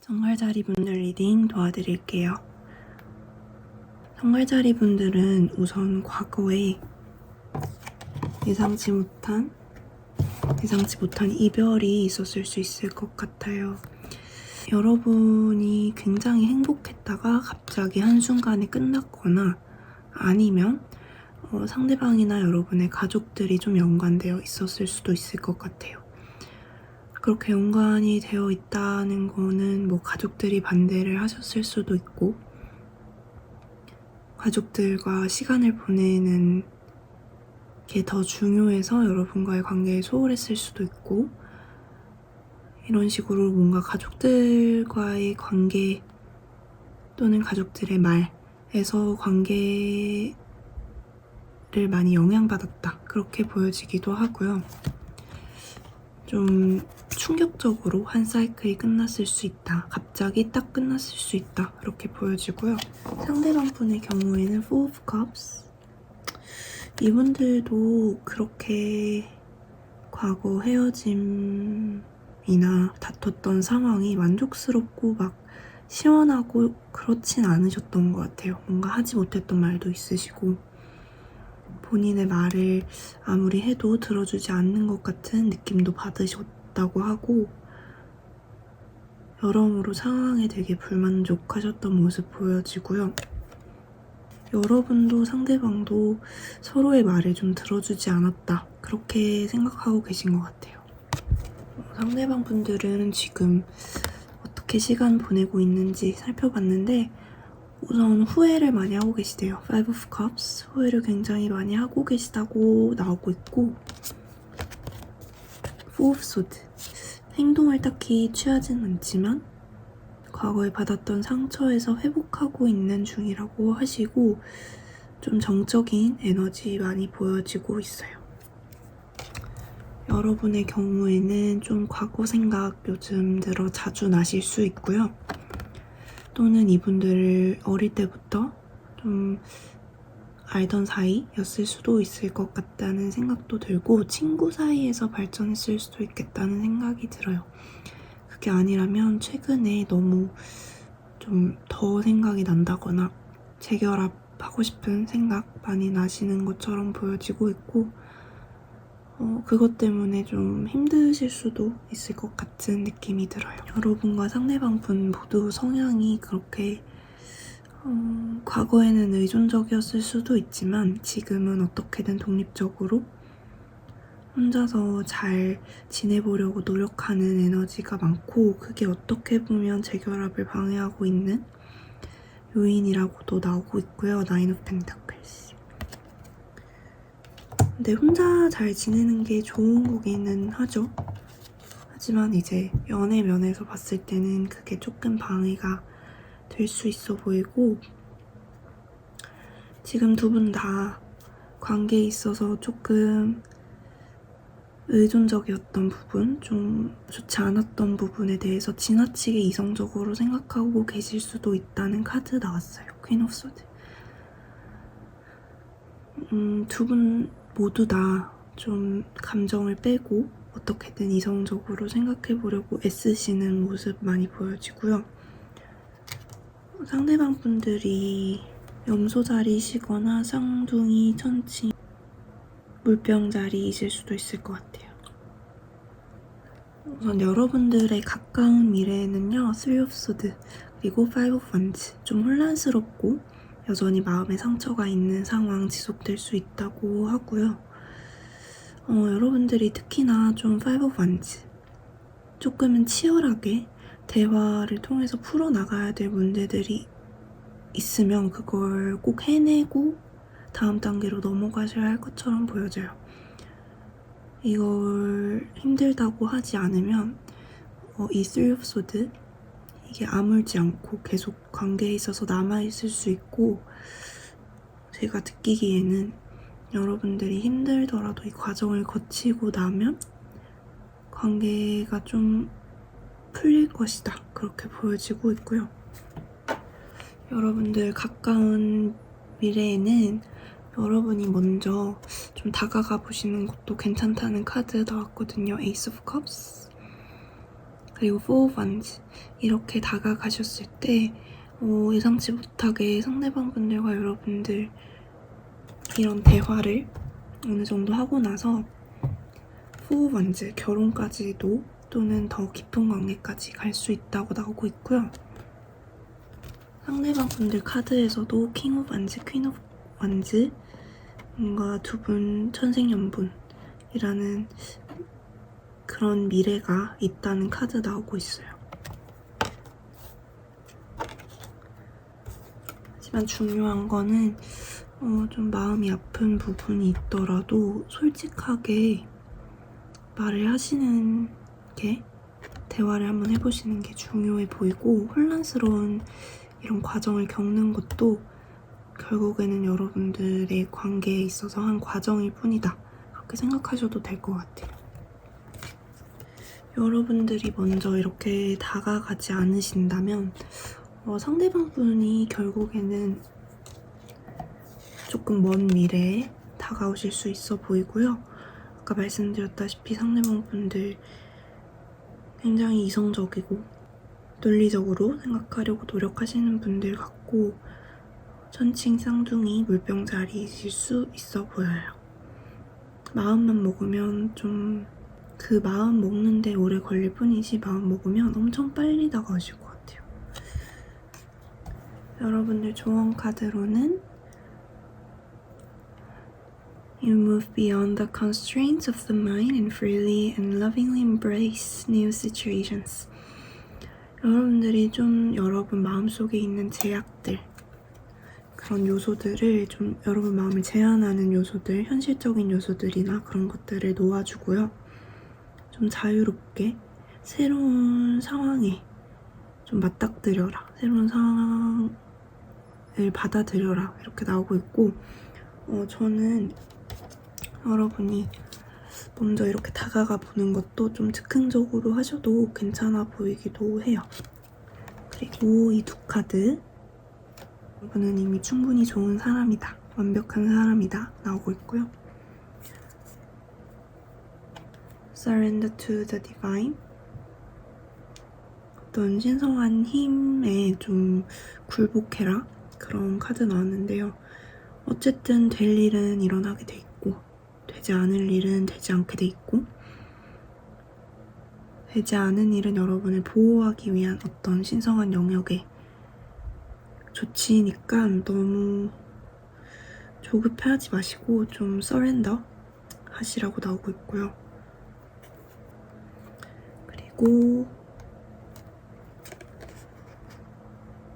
정갈자리 분들 리딩 도와드릴게요. 정갈자리 분들은 우선 과거에 예상치 못한 이별이 있었을 수 있을 것 같아요. 여러분이 굉장히 행복했다가 갑자기 한순간에 끝났거나 아니면 상대방이나 여러분의 가족들이 좀 연관되어 있었을 수도 있을 것 같아요. 그렇게 연관이 되어 있다는 거는 뭐 가족들이 반대를 하셨을 수도 있고 가족들과 시간을 보내는 게 더 중요해서 여러분과의 관계에 소홀했을 수도 있고 이런 식으로 뭔가 가족들과의 관계 또는 가족들의 말에서 관계를 많이 영향받았다 그렇게 보여지기도 하고요. 좀 충격적으로 한 사이클이 끝났을 수 있다. 갑자기 딱 끝났을 수 있다. 그렇게 보여지고요. 상대방 분의 경우에는 Four of Cups. 이분들도 그렇게 과거 헤어짐이나 다퉜던 상황이 만족스럽고 막 시원하고 그렇진 않으셨던 것 같아요. 뭔가 하지 못했던 말도 있으시고 본인의 말을 아무리 해도 들어주지 않는 것 같은 느낌도 받으셨다고 하고 여러모로 상황에 되게 불만족하셨던 모습 보여지고요. 여러분도 상대방도 서로의 말을 좀 들어주지 않았다 그렇게 생각하고 계신 것 같아요. 상대방 분들은 지금 어떻게 시간 보내고 있는지 살펴봤는데 우선 후회를 많이 하고 계시대요. Five of Cups, 후회를 굉장히 많이 하고 계시다고 나오고 있고 Four of Swords, 행동을 딱히 취하진 않지만 과거에 받았던 상처에서 회복하고 있는 중이라고 하시고 좀 정적인 에너지 많이 보여지고 있어요. 여러분의 경우에는 좀 과거 생각 요즘 들어 자주 나실 수 있고요. 또는 이분들을 어릴 때부터 좀 알던 사이였을 수도 있을 것 같다는 생각도 들고 친구 사이에서 발전했을 수도 있겠다는 생각이 들어요. 그게 아니라면 최근에 너무 좀 더 생각이 난다거나 재결합하고 싶은 생각 많이 나시는 것처럼 보여지고 있고 그것 때문에 좀 힘드실 수도 있을 것 같은 느낌이 들어요. 여러분과 상대방 분 모두 성향이 그렇게 과거에는 의존적이었을 수도 있지만 지금은 어떻게든 독립적으로 혼자서 잘 지내보려고 노력하는 에너지가 많고 그게 어떻게 보면 재결합을 방해하고 있는 요인이라고도 나오고 있고요. Nine of Pentacles. 근데 혼자 잘 지내는 게 좋은 거기는 하죠. 하지만 이제 연애 면에서 봤을 때는 그게 조금 방해가 될 수 있어 보이고 지금 두 분 다 관계에 있어서 조금 의존적이었던 부분, 좀 좋지 않았던 부분에 대해서 지나치게 이성적으로 생각하고 계실 수도 있다는 카드 나왔어요. Queen of Swords. 두 분 모두 다 좀 감정을 빼고 어떻게든 이성적으로 생각해보려고 애쓰시는 모습 많이 보여지고요. 상대방 분들이 염소자리시거나 쌍둥이, 천치, 물병자리이실 수도 있을 것 같아요. 우선 여러분들의 가까운 미래에는요. Three of Swords 그리고 Five of Wands 좀 혼란스럽고 여전히 마음에 상처가 있는 상황 지속될 수 있다고 하고요. 여러분들이 특히나 좀 Five of Wands 조금은 치열하게 대화를 통해서 풀어나가야 될 문제들이 있으면 그걸 꼭 해내고 다음 단계로 넘어가셔야 할 것처럼 보여져요. 이걸 힘들다고 하지 않으면 이 Three of Swords 이게 아물지 않고 계속 관계에 있어서 남아있을 수 있고 제가 느끼기에는 여러분들이 힘들더라도 이 과정을 거치고 나면 관계가 좀 풀릴 것이다 그렇게 보여지고 있고요. 여러분들 가까운 미래에는 여러분이 먼저 좀 다가가 보시는 것도 괜찮다는 카드 나왔거든요. Ace of Cups. 그리고 four ones 이렇게 다가가셨을 때 예상치 못하게 상대방분들과 여러분들 이런 대화를 어느 정도 하고 나서 four ones 결혼까지도 또는 더 깊은 관계까지 갈 수 있다고 나오고 있고요. 상대방분들 카드에서도 king of wands, queen of wands 뭔가 두 분 천생연분이라는 그런 미래가 있다는 카드 나오고 있어요. 하지만 중요한 거는 좀 마음이 아픈 부분이 있더라도 솔직하게 말을 하시는 게, 대화를 한번 해보시는 게 중요해 보이고, 혼란스러운 이런 과정을 겪는 것도 결국에는 여러분들의 관계에 있어서 한 과정일 뿐이다. 그렇게 생각하셔도 될 것 같아요. 여러분들이 먼저 이렇게 다가가지 않으신다면 상대방 분이 결국에는 조금 먼 미래에 다가오실 수 있어 보이고요. 아까 말씀드렸다시피 상대방 분들 굉장히 이성적이고 논리적으로 생각하려고 노력하시는 분들 같고 천칭 쌍둥이 물병자리이실 수 있어 보여요. 마음만 먹으면 좀 그 마음 먹는데 오래 걸릴 뿐이지 마음 먹으면 엄청 빨리 다가오실 것 같아요. 여러분들 조언 카드로는 You move beyond the constraints of the mind and freely and lovingly embrace new situations. 여러분들이 좀 여러분 마음속에 있는 제약들, 그런 요소들을 좀 여러분 마음을 제한하는 요소들, 현실적인 요소들이나 그런 것들을 놓아주고요. 좀 자유롭게 새로운 상황에 좀 맞닥뜨려라. 새로운 상황을 받아들여라. 이렇게 나오고 있고 저는 여러분이 먼저 이렇게 다가가 보는 것도 좀 즉흥적으로 하셔도 괜찮아 보이기도 해요. 그리고 이 두 카드 여러분은 이미 충분히 좋은 사람이다. 완벽한 사람이다. 나오고 있고요. Surrender to the divine. 어떤 신성한 힘에 좀 굴복해라. 그런 카드 나왔는데요. 어쨌든 될 일은 일어나게 돼 있고 되지 않을 일은 되지 않게 돼 있고 되지 않은 일은 여러분을 보호하기 위한 어떤 신성한 영역의 조치니까 너무 조급해하지 마시고 좀 서렌더 하시라고 나오고 있고요. 그리고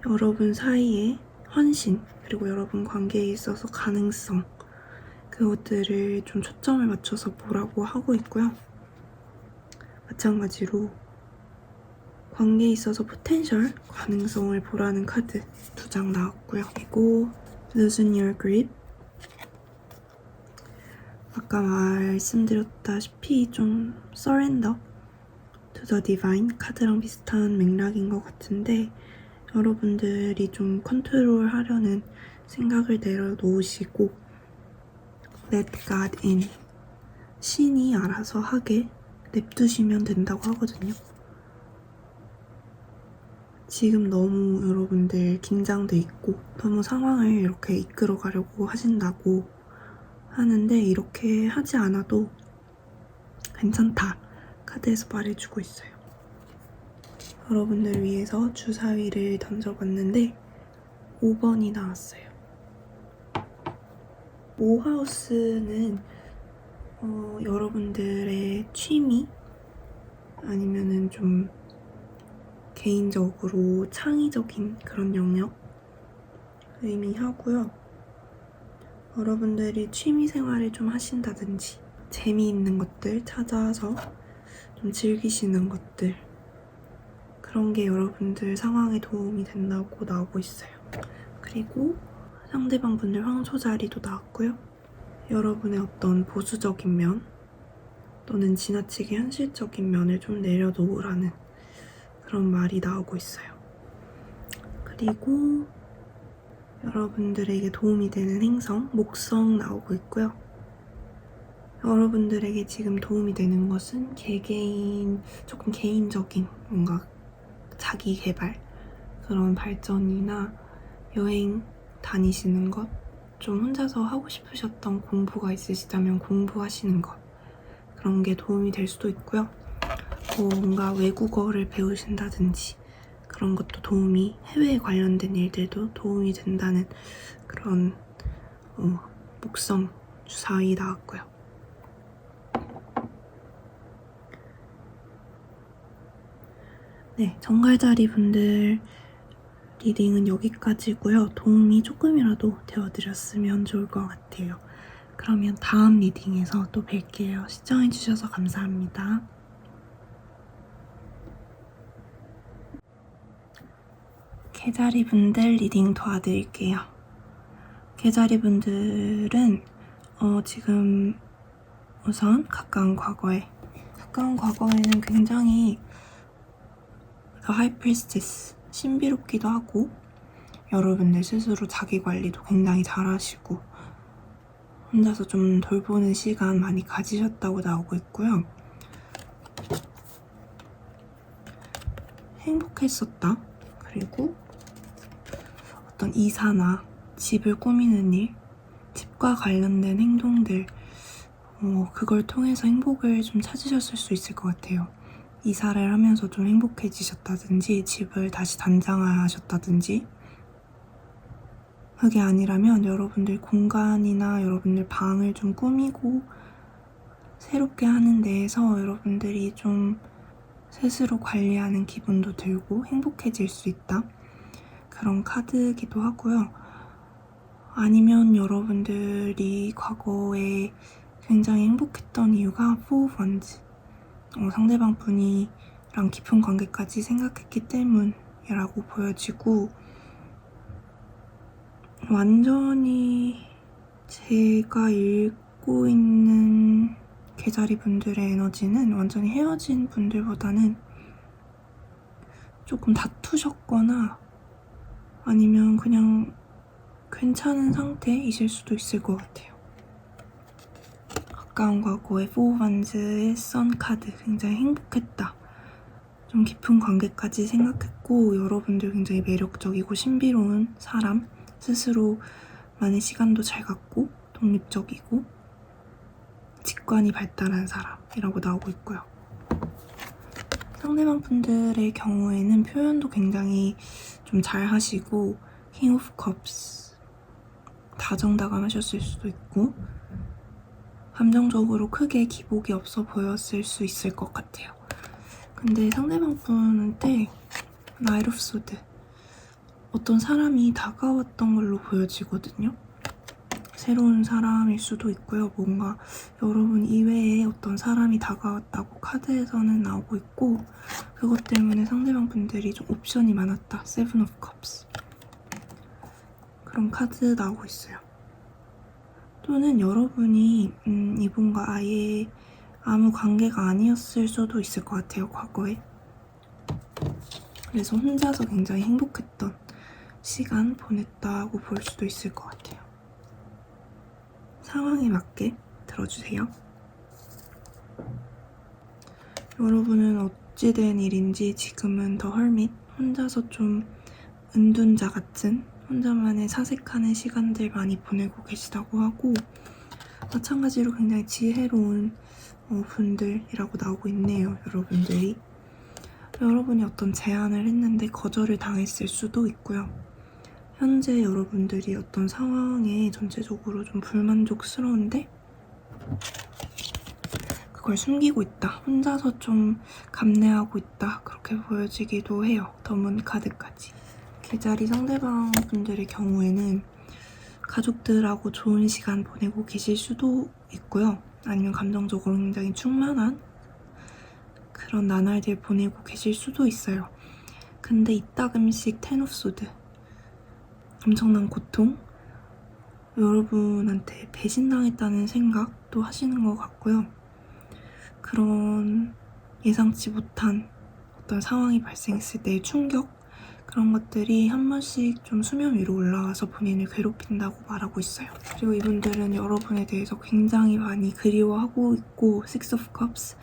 여러분 사이의 헌신 그리고 여러분 관계에 있어서 가능성 그것들을 좀 초점을 맞춰서 보라고 하고 있고요. 마찬가지로 관계에 있어서 포텐셜 가능성을 보라는 카드 2장 나왔고요. 그리고 Loosen Your Grip. 아까 말씀드렸다시피 좀 Surrender to the Divine 카드랑 비슷한 맥락인 것 같은데 여러분들이 좀 컨트롤 하려는 생각을 내려놓으시고 Let God in. 신이 알아서 하게 냅두시면 된다고 하거든요. 지금 너무 여러분들 긴장돼 있고 너무 상황을 이렇게 이끌어 가려고 하신다고 하는데 이렇게 하지 않아도 괜찮다. 카드에서 말해주고 있어요. 여러분들 위해서 주사위를 던져봤는데 5번이 나왔어요. 모하우스는 여러분들의 취미 아니면은 좀 개인적으로 창의적인 그런 영역 의미하고요. 여러분들이 취미 생활을 좀 하신다든지 재미있는 것들 찾아서 좀 즐기시는 것들 그런 게 여러분들 상황에 도움이 된다고 나오고 있어요. 그리고 상대방 분들 황소 자리도 나왔고요. 여러분의 어떤 보수적인 면 또는 지나치게 현실적인 면을 좀 내려놓으라는 그런 말이 나오고 있어요. 그리고 여러분들에게 도움이 되는 행성, 목성 나오고 있고요. 여러분들에게 지금 도움이 되는 것은 개개인, 조금 개인적인 뭔가 자기 개발, 그런 발전이나 여행 다니시는 것, 좀 혼자서 하고 싶으셨던 공부가 있으시다면 공부하시는 것, 그런 게 도움이 될 수도 있고요. 뭔가 외국어를 배우신다든지 그런 것도 해외에 관련된 일들도 도움이 된다는 그런 목성 주사위 나왔고요. 네, 정갈자리 분들 리딩은 여기까지고요. 도움이 조금이라도 되어드렸으면 좋을 것 같아요. 그러면 다음 리딩에서 또 뵐게요. 시청해주셔서 감사합니다. 개자리 분들 리딩 도와드릴게요. 개자리 분들은 지금 우선 가까운 과거에는 굉장히 The High Priestess, 신비롭기도 하고 여러분들 스스로 자기 관리도 굉장히 잘하시고 혼자서 좀 돌보는 시간 많이 가지셨다고 나오고 있고요. 행복했었다. 그리고 어떤 이사나 집을 꾸미는 일, 집과 관련된 행동들, 그걸 통해서 행복을 좀 찾으셨을 수 있을 것 같아요. 이사를 하면서 좀 행복해지셨다든지 집을 다시 단장하셨다든지, 그게 아니라면 여러분들 공간이나 여러분들 방을 좀 꾸미고 새롭게 하는 데에서 여러분들이 좀 스스로 관리하는 기분도 들고 행복해질 수 있다. 그런 카드이기도 하고요. 아니면 여러분들이 과거에 굉장히 행복했던 이유가 Four of Wands, 상대방 분이랑 깊은 관계까지 생각했기 때문이라고 보여지고, 완전히 제가 읽고 있는 개자리 분들의 에너지는 완전히 헤어진 분들보다는 조금 다투셨거나 아니면 그냥 괜찮은 상태이실 수도 있을 것 같아요. 가까운 과거의 Four of Wands의 선 카드, 굉장히 행복했다. 좀 깊은 관계까지 생각했고 여러분들 굉장히 매력적이고 신비로운 사람, 스스로 많은 시간도 잘 갖고 독립적이고 직관이 발달한 사람이라고 나오고 있고요. 상대방 분들의 경우에는 표현도 굉장히 좀 잘 하시고 King of Cups, 다정다감하셨을 수도 있고 감정적으로 크게 기복이 없어 보였을 수 있을 것 같아요. 근데 상대방 분한테 Knight of Swords, 어떤 사람이 다가왔던 걸로 보여지거든요. 새로운 사람일 수도 있고요. 뭔가 여러분 이외에 어떤 사람이 다가왔다고 카드에서는 나오고 있고, 그것 때문에 상대방 분들이 좀 옵션이 많았다. Seven of Cups, 그런 카드 나오고 있어요. 또는 여러분이 이분과 아예 아무 관계가 아니었을 수도 있을 것 같아요, 과거에. 그래서 혼자서 굉장히 행복했던 시간 보냈다고 볼 수도 있을 것 같아요. 상황에 맞게 들어주세요. 여러분은 어찌된 일인지 지금은 더 헐밋, 혼자서 좀 은둔자 같은, 혼자만의 사색하는 시간들 많이 보내고 계시다고 하고, 마찬가지로 굉장히 지혜로운 분들이라고 나오고 있네요. 여러분들이. 여러분이 어떤 제안을 했는데 거절을 당했을 수도 있고요. 현재 여러분들이 어떤 상황에 전체적으로 좀 불만족스러운데 그걸 숨기고 있다. 혼자서 좀 감내하고 있다. 그렇게 보여지기도 해요. 더문 카드까지. 개자리 상대방 분들의 경우에는 가족들하고 좋은 시간 보내고 계실 수도 있고요. 아니면 감정적으로 굉장히 충만한 그런 나날들 보내고 계실 수도 있어요. 근데 이따금씩 Ten of Swords, 엄청난 고통, 여러분한테 배신당했다는 생각도 하시는 것 같고요. 그런 예상치 못한 어떤 상황이 발생했을 때의 충격, 그런 것들이 한 번씩 좀 수면 위로 올라와서 본인을 괴롭힌다고 말하고 있어요. 그리고 이분들은 여러분에 대해서 굉장히 많이 그리워하고 있고 Six of Cups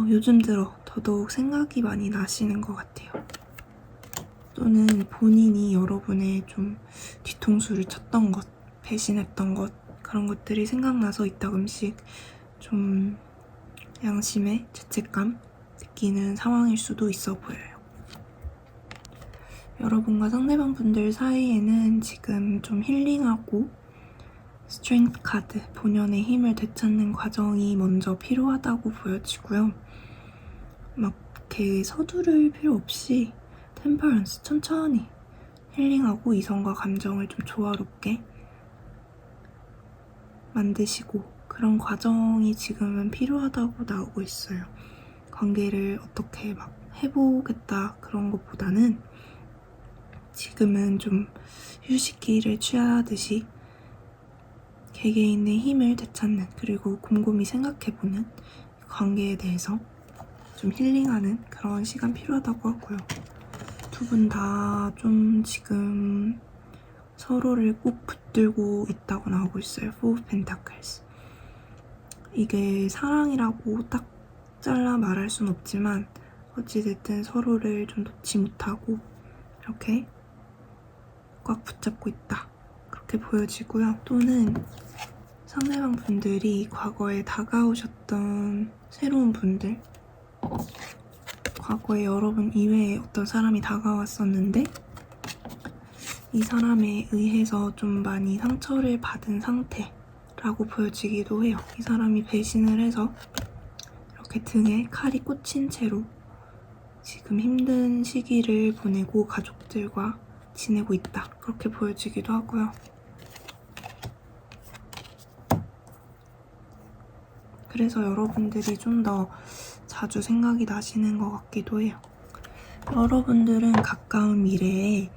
요즘 들어 더더욱 생각이 많이 나시는 것 같아요. 또는 본인이 여러분의 좀 뒤통수를 쳤던 것, 배신했던 것 그런 것들이 생각나서 이따금씩 좀 양심의 죄책감 느끼는 상황일 수도 있어 보여요. 여러분과 상대방 분들 사이에는 지금 좀 힐링하고 스트렝스 카드, 본연의 힘을 되찾는 과정이 먼저 필요하다고 보여지고요. 막 이렇게 서두를 필요 없이 템퍼런스, 천천히 힐링하고 이성과 감정을 좀 조화롭게 만드시고 그런 과정이 지금은 필요하다고 나오고 있어요. 관계를 어떻게 막 해보겠다 그런 것보다는 지금은 좀 휴식기를 취하듯이 개개인의 힘을 되찾는 그리고 곰곰이 생각해보는 관계에 대해서 좀 힐링하는 그런 시간 필요하다고 하고요. 두 분 다 좀 지금 서로를 꼭 붙들고 있다고 나오고 있어요. Four of Pentacles. 이게 사랑이라고 딱 잘라 말할 순 없지만 어찌됐든 서로를 좀 놓지 못하고 이렇게 꽉 붙잡고 있다. 그렇게 보여지고요. 또는 상대방 분들이 과거에 다가오셨던 새로운 분들 과거에 여러분 이외에 어떤 사람이 다가왔었는데 이 사람에 의해서 좀 많이 상처를 받은 상태라고 보여지기도 해요. 이 사람이 배신을 해서 이렇게 등에 칼이 꽂힌 채로 지금 힘든 시기를 보내고 가족들과 지내고 있다. 그렇게 보여지기도 하고요. 그래서 여러분들이 좀 더 자주 생각이 나시는 것 같기도 해요. 여러분들은 가까운 미래에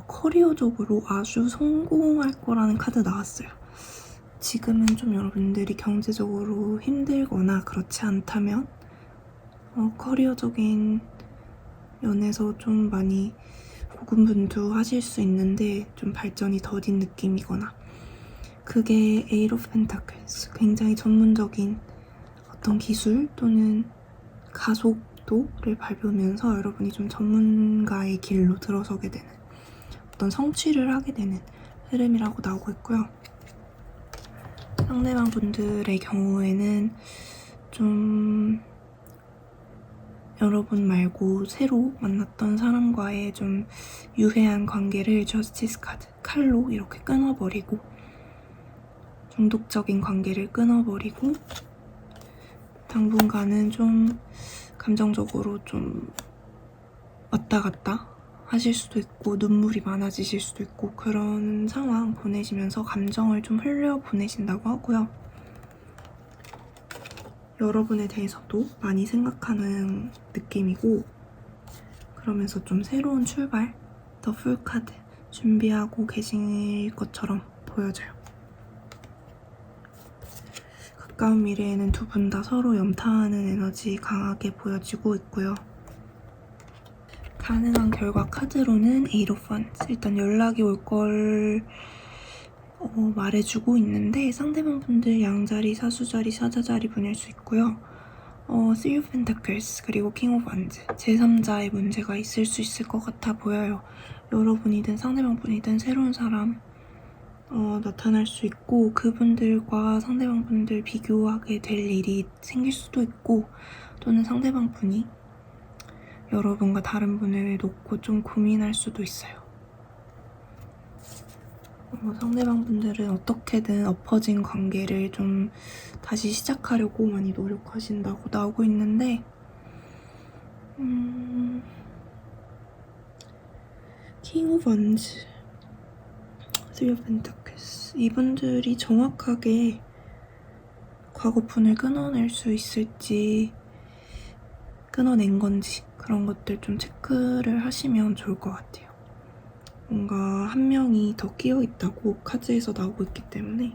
커리어적으로 아주 성공할 거라는 카드 나왔어요. 지금은 좀 여러분들이 경제적으로 힘들거나 그렇지 않다면 커리어적인 면에서 좀 많이 고군분투하실 수 있는데 좀 발전이 더딘 느낌이거나 그게 Eight of Pentacles, 굉장히 전문적인 어떤 기술 또는 가속도를 밟으면서 여러분이 좀 전문가의 길로 들어서게 되는 어떤 성취를 하게 되는 흐름이라고 나오고 있고요. 상대방 분들의 경우에는 좀 여러분 말고 새로 만났던 사람과의 좀 유해한 관계를 저스티스 카드, 칼로 이렇게 끊어버리고 중독적인 관계를 끊어버리고 당분간은 좀 감정적으로 좀 왔다 갔다 하실 수도 있고 눈물이 많아지실 수도 있고 그런 상황 보내시면서 감정을 좀 흘려 보내신다고 하고요. 여러분에 대해서도 많이 생각하는 느낌이고 그러면서 좀 새로운 출발, 더 풀카드 준비하고 계실 것처럼 보여져요. 가까운 미래에는 두 분 다 서로 염타하는 에너지 강하게 보여지고 있고요. 가능한 결과 카드로는 Eight of Wands, 일단 연락이 올 걸 말해주고 있는데 상대방 분들 양자리, 사수자리, 사자자리 분일 수 있고요. Three of Pentacles 그리고 King of Wands, 제3자의 문제가 있을 수 있을 것 같아 보여요. 여러분이든 상대방 분이든 새로운 사람 나타날 수 있고 그분들과 상대방 분들 비교하게 될 일이 생길 수도 있고 또는 상대방 분이 여러분과 다른 분을 놓고 좀 고민할 수도 있어요. 상대방 분들은 어떻게든 엎어진 관계를 좀 다시 시작하려고 많이 노력하신다고 나오고 있는데 King of Wands, Three of Pentacles, 이분들이 정확하게 과거분을 끊어낼 수 있을지 끊어낸 건지 그런 것들 좀 체크를 하시면 좋을 것 같아요. 뭔가 한 명이 더 끼어있다고 카드에서 나오고 있기 때문에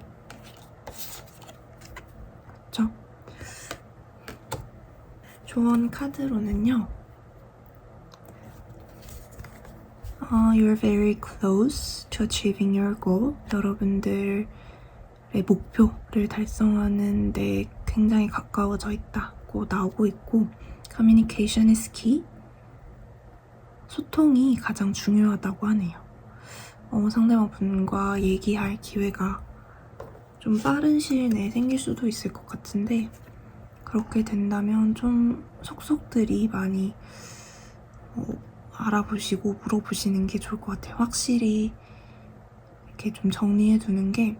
그쵸? 조언 카드로는요 You're very close to achieving your goal. 여러분들의 목표를 달성하는 데 굉장히 가까워져 있다고 나오고 있고, Communication is key. 소통이 가장 중요하다고 하네요. 상대방 분과 얘기할 기회가 좀 빠른 시일 내에 생길 수도 있을 것 같은데, 그렇게 된다면 좀 속속들이 많이 알아보시고 물어보시는 게 좋을 것 같아요. 확실히 이렇게 좀 정리해 두는 게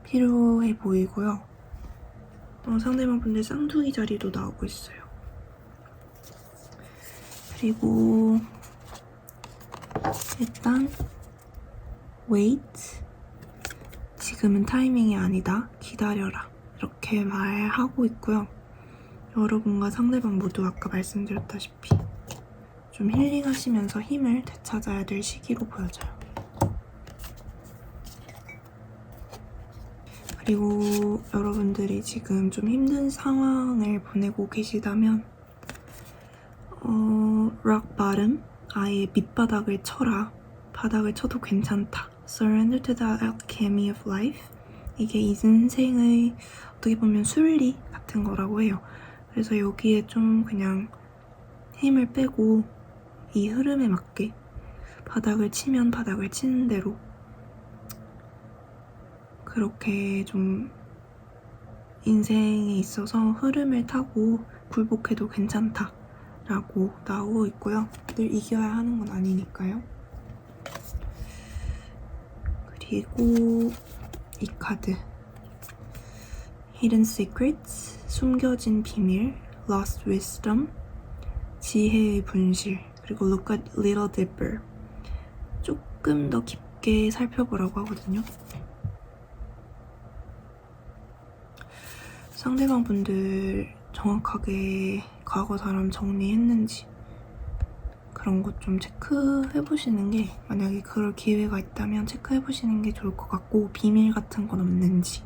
필요해 보이고요. 상대방 분들 쌍둥이 자리도 나오고 있어요. 그리고 일단 wait, 지금은 타이밍이 아니다, 기다려라, 이렇게 말하고 있고요. 여러분과 상대방 모두 아까 말씀드렸다시피 좀 힐링하시면서 힘을 되찾아야 될 시기로 보여져요. 그리고 여러분들이 지금 좀 힘든 상황을 보내고 계시다면 rock bottom, 아예 밑바닥을 쳐라, 바닥을 쳐도 괜찮다, surrender to the alchemy of life, 이게 이 인생의 어떻게 보면 순리 같은 거라고 해요. 그래서 여기에 좀 그냥 힘을 빼고 이 흐름에 맞게 바닥을 치면 바닥을 치는 대로 그렇게 좀 인생에 있어서 흐름을 타고 굴복해도 괜찮다 라고 나오고 있고요. 늘 이겨야 하는 건 아니니까요. 그리고 이 카드 Hidden Secrets, 숨겨진 비밀, Lost Wisdom, 지혜의 분실, 그리고 Look at Little Dipper, 조금 더 깊게 살펴보라고 하거든요. 상대방 분들 정확하게 과거 사람 정리했는지 그런 것 좀 체크해보시는 게, 만약에 그럴 기회가 있다면 체크해보시는 게 좋을 것 같고, 비밀 같은 건 없는지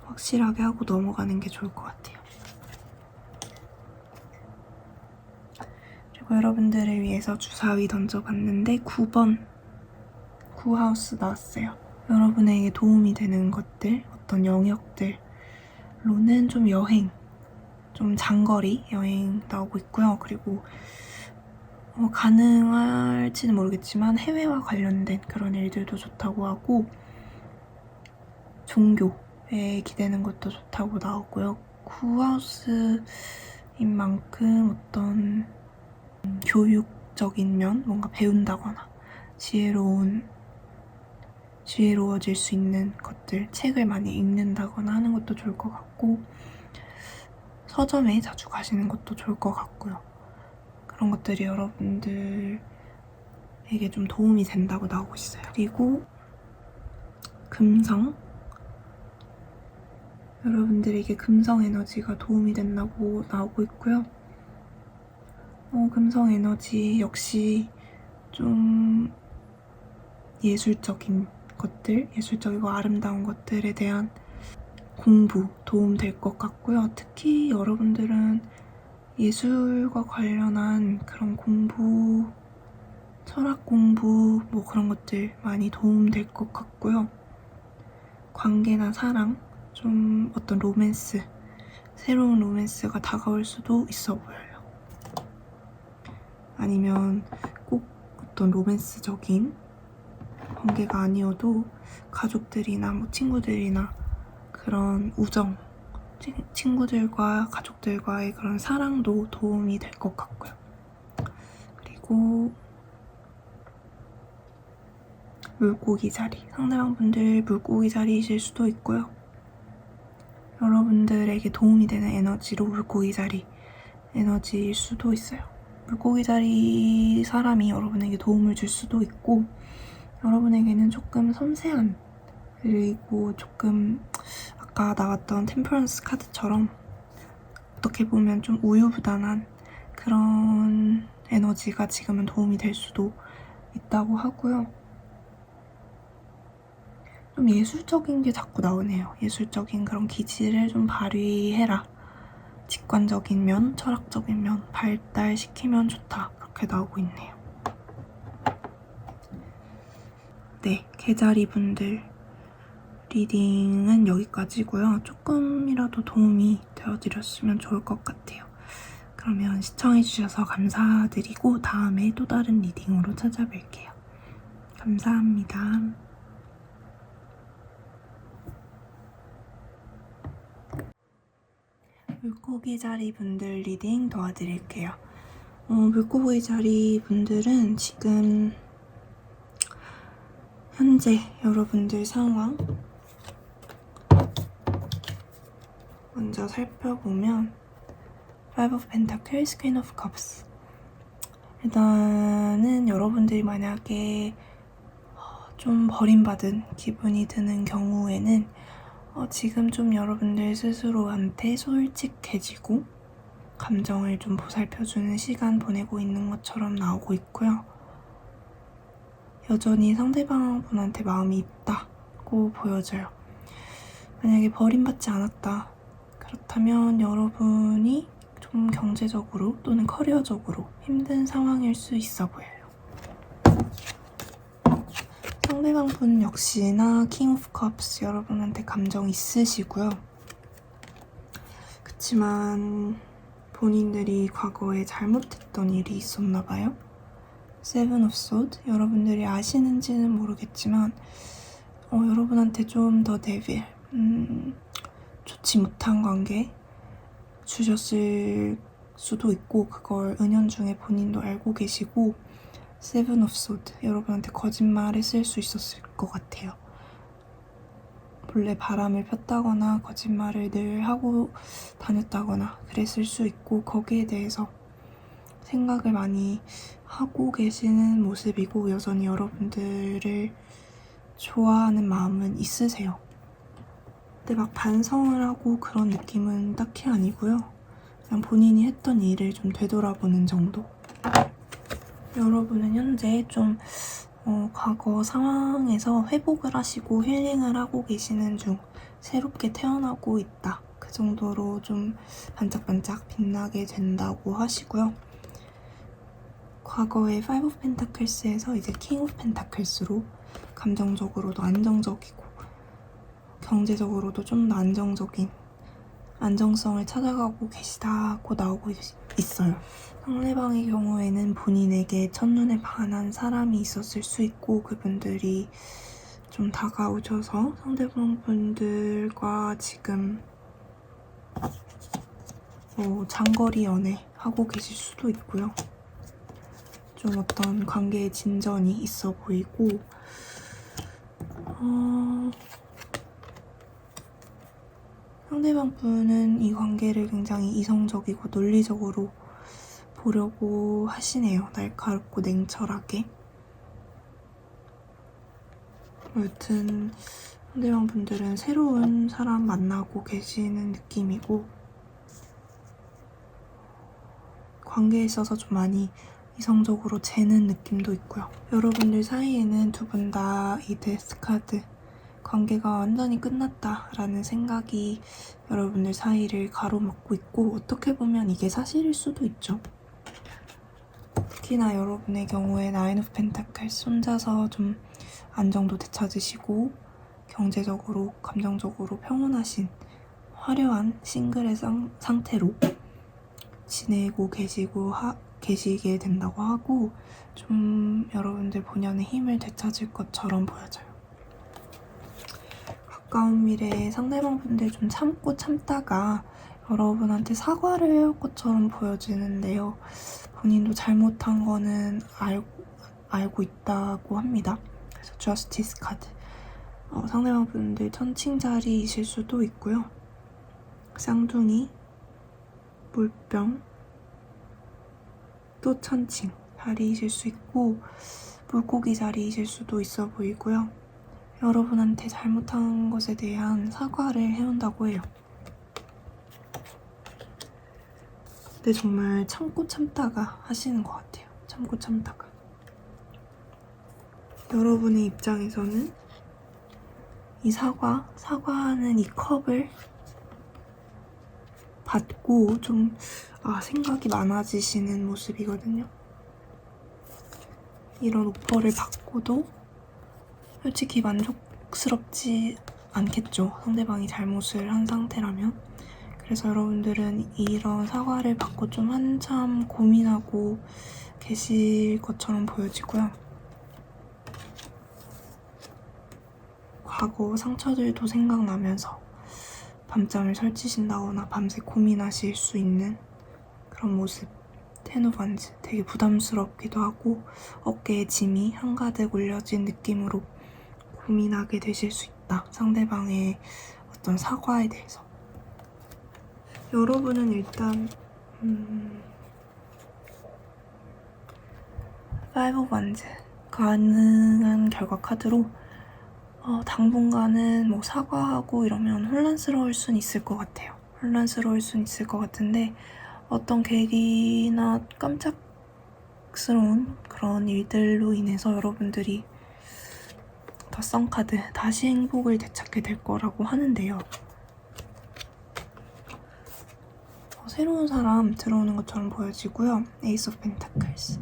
확실하게 하고 넘어가는 게 좋을 것 같아요. 그리고 여러분들을 위해서 주사위 던져봤는데 9번 구하우스 나왔어요. 여러분에게 도움이 되는 것들, 어떤 영역들로는 좀 여행, 좀 장거리 여행 나오고 있고요. 그리고 가능할지는 모르겠지만 해외와 관련된 그런 일들도 좋다고 하고, 종교에 기대는 것도 좋다고 나오고요. 구하우스인 만큼 어떤 교육적인 면, 뭔가 배운다거나 지혜로워질 수 있는 것들, 책을 많이 읽는다거나 하는 것도 좋을 것 같고, 서점에 자주 가시는 것도 좋을 것 같고요. 그런 것들이 여러분들에게 좀 도움이 된다고 나오고 있어요. 그리고 금성, 여러분들에게 금성 에너지가 도움이 된다고 나오고 있고요. 금성 에너지 역시 좀 예술적인 것들, 예술적이고 아름다운 것들에 대한 공부 도움 될 것 같고요. 특히 여러분들은 예술과 관련한 그런 공부, 철학 공부, 뭐 그런 것들 많이 도움 될 것 같고요. 관계나 사랑, 좀 어떤 로맨스, 새로운 로맨스가 다가올 수도 있어 보여요. 아니면 꼭 어떤 로맨스적인 관계가 아니어도 가족들이나 뭐 친구들이나 그런 우정, 친구들과 가족들과의 그런 사랑도 도움이 될 것 같고요. 그리고 물고기 자리, 상대방 분들 물고기 자리이실 수도 있고요. 여러분들에게 도움이 되는 에너지로 물고기 자리 에너지일 수도 있어요. 물고기 자리 사람이 여러분에게 도움을 줄 수도 있고, 여러분에게는 조금 섬세한, 그리고 조금 아까 나왔던 템퍼런스 카드처럼 어떻게 보면 좀 우유부단한 그런 에너지가 지금은 도움이 될 수도 있다고 하고요. 좀 예술적인 게 자꾸 나오네요. 예술적인 그런 기질을 좀 발휘해라, 직관적인 면, 철학적인 면 발달시키면 좋다, 그렇게 나오고 있네요. 네, 개자리 분들 리딩은 여기까지고요. 조금이라도 도움이 되어드렸으면 좋을 것 같아요. 그러면 시청해주셔서 감사드리고 다음에 또 다른 리딩으로 찾아뵐게요. 감사합니다. 물고기 자리 분들 리딩 도와드릴게요. 물고기 자리 분들은 지금 현재 여러분들 상황 먼저 살펴보면 Five of Pentacles, Queen of Cups. 일단은 여러분들이 만약에 좀 버림받은 기분이 드는 경우에는 지금 좀 여러분들 스스로한테 솔직해지고 감정을 좀 보살펴주는 시간 보내고 있는 것처럼 나오고 있고요. 여전히 상대방분한테 마음이 있다고 보여져요. 만약에 버림받지 않았다. 그렇다면 여러분이 좀 경제적으로 또는 커리어적으로 힘든 상황일 수 있어 보여요. 상대방분 역시나 킹 오브 컵스 여러분한테 감정 있으시고요. 그치만 본인들이 과거에 잘못했던 일이 있었나 봐요. 세븐 오브 소드 여러분들이 아시는지는 모르겠지만 여러분한테 좀 더 데빌 좋지 못한 관계 주셨을 수도 있고 그걸 은연중에 본인도 알고 계시고 세븐 오브 소드 여러분한테 거짓말 했을 수 있었을 것 같아요. 몰래 바람을 폈다거나 거짓말을 늘 하고 다녔다거나 그랬을 수 있고 거기에 대해서 생각을 많이 하고 계시는 모습이고 여전히 여러분들을 좋아하는 마음은 있으세요. 근데 막 반성을 하고 그런 느낌은 딱히 아니고요. 그냥 본인이 했던 일을 좀 되돌아보는 정도. 여러분은 현재 좀 과거 상황에서 회복을 하시고 힐링을 하고 계시는 중 새롭게 태어나고 있다. 그 정도로 좀 반짝반짝 빛나게 된다고 하시고요. 과거의 Five of Pentakels에서 이제 King of Pentakles로 감정적으로도 안정적이고 경제적으로도 좀 더 안정적인 안정성을 찾아가고 계시다고 나오고 있어요. 상대방의 경우에는 본인에게 첫눈에 반한 사람이 있었을 수 있고 그분들이 좀 다가오셔서 상대방 분들과 지금 장거리 연애 하고 계실 수도 있고요. 좀 어떤 관계의 진전이 있어 보이고 상대방 분은 이 관계를 굉장히 이성적이고 논리적으로 보려고 하시네요. 날카롭고 냉철하게. 여튼 상대방 분들은 새로운 사람 만나고 계시는 느낌이고 관계에 있어서 좀 많이 이성적으로 재는 느낌도 있고요. 여러분들 사이에는 두 분 다 이 데스 카드 관계가 완전히 끝났다라는 생각이 여러분들 사이를 가로막고 있고 어떻게 보면 이게 사실일 수도 있죠. 특히나 여러분의 경우에 나인 오브 펜타클스 혼자서 좀 안정도 되찾으시고 경제적으로 감정적으로 평온하신 화려한 싱글의 상태로 지내고 계시게 된다고 하고 좀 여러분들 본연의 힘을 되찾을 것처럼 보여져요. 가까운 미래에 상대방 분들 좀 참고 참다가 여러분한테 사과를 해올 것처럼 보여지는데요. 본인도 잘못한 거는 알고 있다고 합니다. 그래서 저스티스 카드. 상대방 분들 천칭자리이실 수도 있고요. 쌍둥이, 물병, 또 천칭 자리이실 수 있고 물고기 자리이실 수도 있어 보이고요. 여러분한테 잘못한 것에 대한 사과를 해온다고 해요. 근데 정말 참고 참다가 하시는 것 같아요. 참고 참다가. 여러분의 입장에서는 이 사과하는 이 컵을 받고 좀 생각이 많아지시는 모습이거든요. 이런 오퍼를 받고도 솔직히 만족스럽지 않겠죠. 상대방이 잘못을 한 상태라면. 그래서 여러분들은 이런 사과를 받고 좀 한참 고민하고 계실 것처럼 보여지고요. 과거 상처들도 생각나면서 밤잠을 설치신다거나 밤새 고민하실 수 있는 그런 모습. 텐 오브 원즈 되게 부담스럽기도 하고 어깨에 짐이 한가득 올려진 느낌으로 고민하게 되실 수 있다. 상대방의 어떤 사과에 대해서. 여러분은 일단 파이브 오브 원즈 가능한 결과 카드로 당분간은 뭐 사과하고 이러면 혼란스러울 순 있을 것 같아요. 혼란스러울 순 있을 것 같은데 어떤 계기나 깜짝스러운 그런 일들로 인해서 여러분들이 더 썬 카드, 다시 행복을 되찾게 될 거라고 하는데요. 새로운 사람 들어오는 것처럼 보여지고요. 에이스 오브 펜타클스.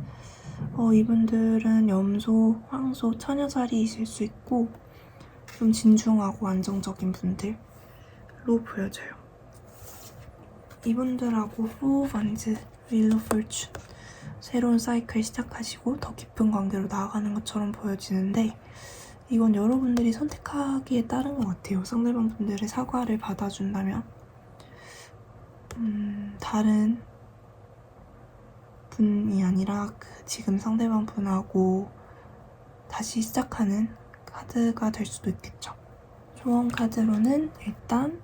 이분들은 염소, 황소, 처녀자리이실 수 있고 좀 진중하고 안정적인 분들로 보여져요. 이분들하고 포 오브 원즈, 윌 오브 포춘 새로운 사이클 시작하시고 더 깊은 관계로 나아가는 것처럼 보여지는데 이건 여러분들이 선택하기에 따른 것 같아요. 상대방 분들의 사과를 받아준다면 다른 분이 아니라 지금 상대방 분하고 다시 시작하는 카드가 될 수도 있겠죠. 조언 카드로는 일단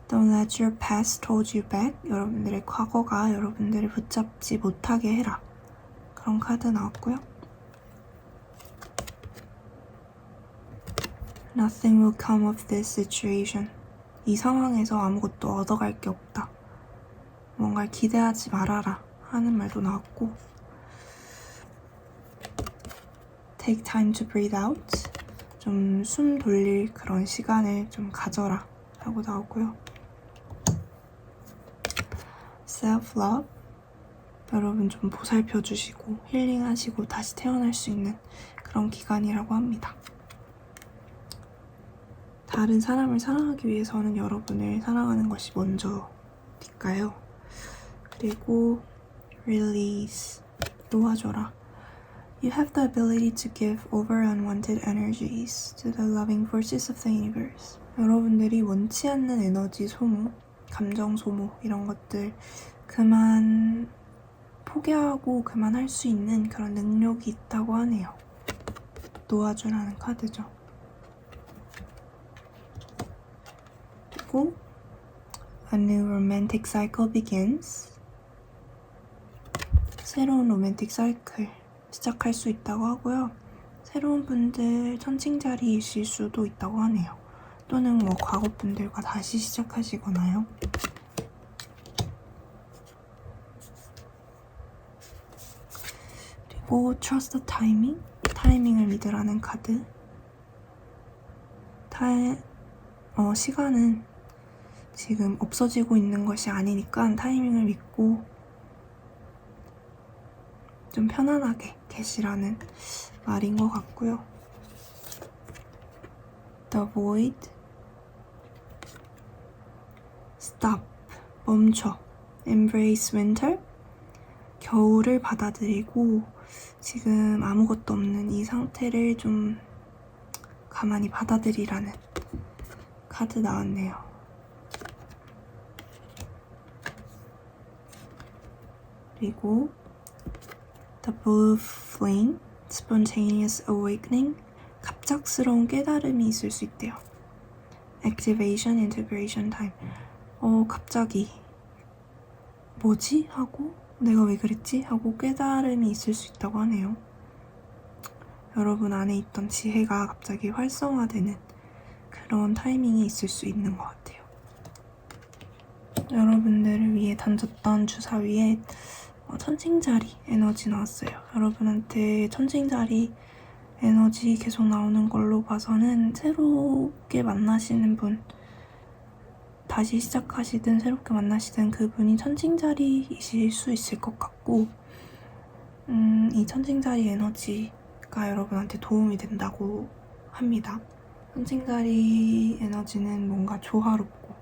Don't let your past hold you back. 여러분들의 과거가 여러분들을 붙잡지 못하게 해라. 그런 카드 나왔고요. Nothing will come of this situation. 이 상황에서 아무것도 얻어갈 게 없다. 뭔가를 기대하지 말아라 하는 말도 나왔고 Take time to breathe out. 좀 숨 돌릴 그런 시간을 좀 가져라 라고 나오고요. Self-love. 여러분 좀 보살펴주시고 힐링하시고 다시 태어날 수 있는 그런 기간이라고 합니다. 다른 사람을 사랑하기 위해서는 여러분을 사랑하는 것이 먼저니까요. 그리고 release. 놓아줘라. You have the ability to give over unwanted energies to the loving forces of the universe. 여러분들이 원치 않는 에너지 소모, 감정 소모 이런 것들 그만 포기하고 그만할 수 있는 그런 능력이 있다고 하네요. 놓아주라는 카드죠. 그리고 A new romantic cycle begins. 새로운 로맨틱 사이클 시작할 수 있다고 하고요. 새로운 분들 천칭자리이실 수도 있다고 하네요. 또는 뭐 과거 분들과 다시 시작하시거나요. 그리고 Trust the timing. 타이밍을 믿으라는 카드. 시간은 지금 없어지고 있는 것이 아니니까 타이밍을 믿고 좀 편안하게 계시라는 말인 것 같고요. The void. Stop. 멈춰. Embrace winter. 겨울을 받아들이고 지금 아무것도 없는 이 상태를 좀 가만히 받아들이라는 카드 나왔네요. 그리고 The Blue Flame, Spontaneous Awakening, 갑작스러운 깨달음이 있을 수 있대요. Activation, Integration Time. 갑자기 뭐지? 하고 내가 왜 그랬지? 하고 깨달음이 있을 수 있다고 하네요. 여러분 안에 있던 지혜가 갑자기 활성화되는 그런 타이밍이 있을 수 있는 것 같아요. 여러분들을 위해 던졌던 주사위에 천칭자리 에너지 나왔어요. 여러분한테 천칭자리 에너지 계속 나오는 걸로 봐서는 새롭게 만나시는 분, 다시 시작하시든 새롭게 만나시든 그분이 천칭자리이실 수 있을 것 같고 이 천칭자리 에너지가 에너지가 여러분한테 도움이 된다고 합니다. 선생자리 에너지는 뭔가 조화롭고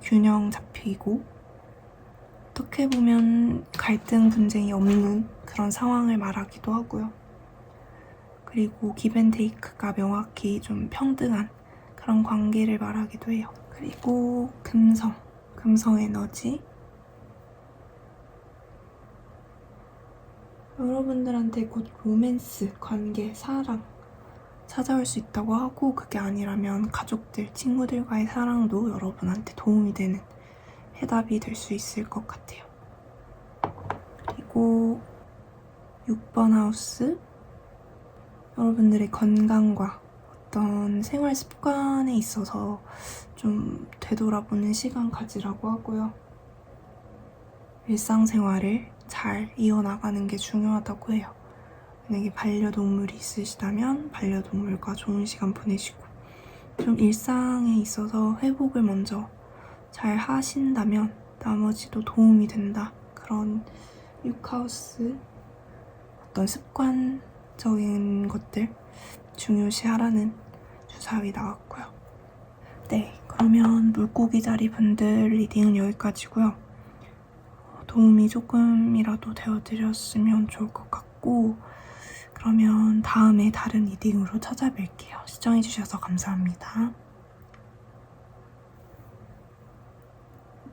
균형 잡히고 어떻게 보면 갈등 분쟁이 없는 그런 상황을 말하기도 하고요. 그리고 기브앤테이크가 명확히 좀 평등한 그런 관계를 말하기도 해요. 그리고 금성 에너지. 여러분들한테 곧 로맨스, 관계, 사랑 찾아올 수 있다고 하고, 그게 아니라면 가족들, 친구들과의 사랑도 여러분한테 도움이 되는 해답이 될 수 있을 것 같아요. 그리고 6번 하우스, 여러분들의 건강과 어떤 생활 습관에 있어서 좀 되돌아보는 시간 가지라고 하고요. 일상생활을 잘 이어나가는 게 중요하다고 해요. 만약에 반려동물이 있으시다면 반려동물과 좋은 시간 보내시고, 좀 일상에 있어서 회복을 먼저 잘 하신다면 나머지도 도움이 된다. 그런 6하우스 어떤 습관적인 것들 중요시하라는 주사위 나왔고요. 네, 그러면 물고기 자리 분들 리딩은 여기까지고요. 도움이 조금이라도 되어드렸으면 좋을 것 같고, 그러면 다음에 다른 리딩으로 찾아뵐게요. 시청해주셔서 감사합니다.